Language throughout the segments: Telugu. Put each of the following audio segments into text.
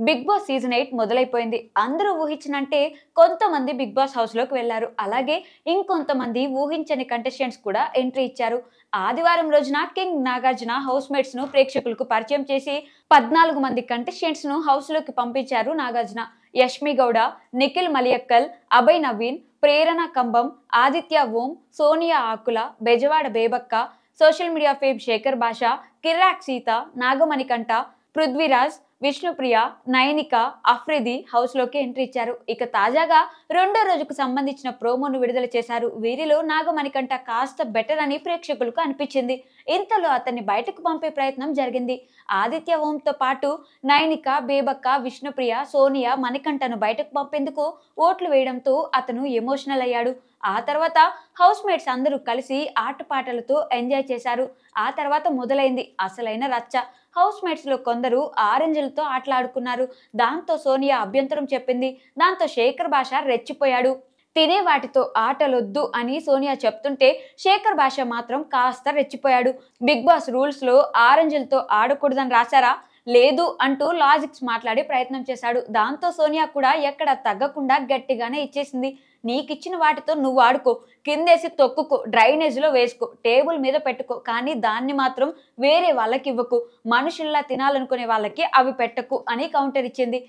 Big boss season 8 మొదలైపోయింది. అందరూ ఊహించినంటే కొంతమంది బిగ్ బాస్ హౌస్‌లోకి వెళ్లారు. అలాగే ఇంకొంతమంది ఊహించని కంటెస్టెంట్స్ కూడా ఎంట్రీ ఇచ్చారు. ఆదివారం రోజున కింగ్ నాగార్జున హౌస్‌మేట్స్‌ను ప్రేక్షకులకు పరిచయం చేసి 14 మంది కంటెస్టెంట్స్‌ను హౌస్‌లోకి పంపించారు Nagarjuna. Yashmi Gowda, Nikhil Maliyakkal, Abhay Naveen, Prerana Kambam, Aditya Om, Sonia Akula, Bezawada Bebakka, social media fame Shekhar Basha, Kirrak Seetha, Nagamanikanta, Prithviraj, Vishnupriya, Nayanika, Afridi house లోకి ఎంట్రీ ఇచ్చారు. ఇక తాజాగా రెండో రోజుకు సంబంధించిన ప్రోమోను విడుదల చేశారు. వీరిలో నాగమణికంఠ కాస్త బెటర్ అని ప్రేక్షకులకు అనిపించింది. ఇంతలో అతన్ని బయటకు పంపే ప్రయత్నం జరిగింది. ఆదిత్య ఓంతో పాటు నయనిక, బేబక్క, విష్ణుప్రియ, సోనియా మణికంఠను బయటకు పంపేందుకు ఓట్లు వేయడంతో అతను ఎమోషనల్ అయ్యాడు. ఆ తర్వాత హౌస్ మేట్స్ అందరూ కలిసి ఆటపాటలతో ఎంజాయ్ చేశారు. ఆ తర్వాత మొదలైంది అసలైన రచ్చ. హౌస్ మేట్స్ లో కొందరు ఆరెంజ్లతో ఆటలాడుకున్నారు. దాంతో సోనియా అభ్యంతరం చెప్పింది. దాంతో శేఖర్ భాష రెచ్చిపోయాడు. తినే వాటితో ఆటలొద్దు అని సోనియా చెప్తుంటే శేఖర్ భాష మాత్రం కాస్త రెచ్చిపోయాడు. బిగ్ బాస్ రూల్స్ లో ఆరెంజ్లతో ఆడకూడదని రాశారా? లేదు అంటూ లాజిక్స్ మాట్లాడే ప్రయత్నం చేశాడు. దాంతో సోనియా కూడా ఎక్కడ తగ్గకుండా గట్టిగానే ఇచ్చేసింది. నీకిచ్చిన వాటితో నువ్వు ఆడుకో, కిందేసి తొక్కుకో, డ్రైనేజ్ లో వేసుకో, టేబుల్ మీద పెట్టుకో, కానీ దాన్ని మాత్రం వేరే వాళ్ళకి ఇవ్వకు, మనుషుల్లా తినాలనుకునే వాళ్ళకి అవి పెట్టకు అని కౌంటర్ ఇచ్చింది.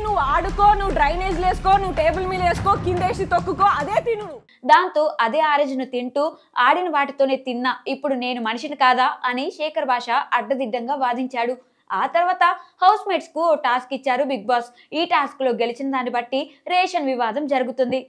నువ్వు ఆడుకో, నువ్వు డ్రైనేజ్ వేసుకో, నువ్వు టేబుల్ మీద వేసుకో, కిందేసి తొక్కుకో, అదే తిను. దాంతో అదే ఆరెంజ్ను తింటూ ఆడిన వాటితోనే తిన్నా, ఇప్పుడు నేను మనిషిని కాదా అని శేఖర్ భాష అడ్డదిడ్డంగా వాదించాడు. ఆ తర్వాత హౌస్ మేట్స్ కు ఓ టాస్క్ ఇచ్చారు బిగ్ బాస్. ఈ టాస్క్ లో గెలిచిన దాన్ని బట్టి రేషన్ వివాదం జరుగుతుంది.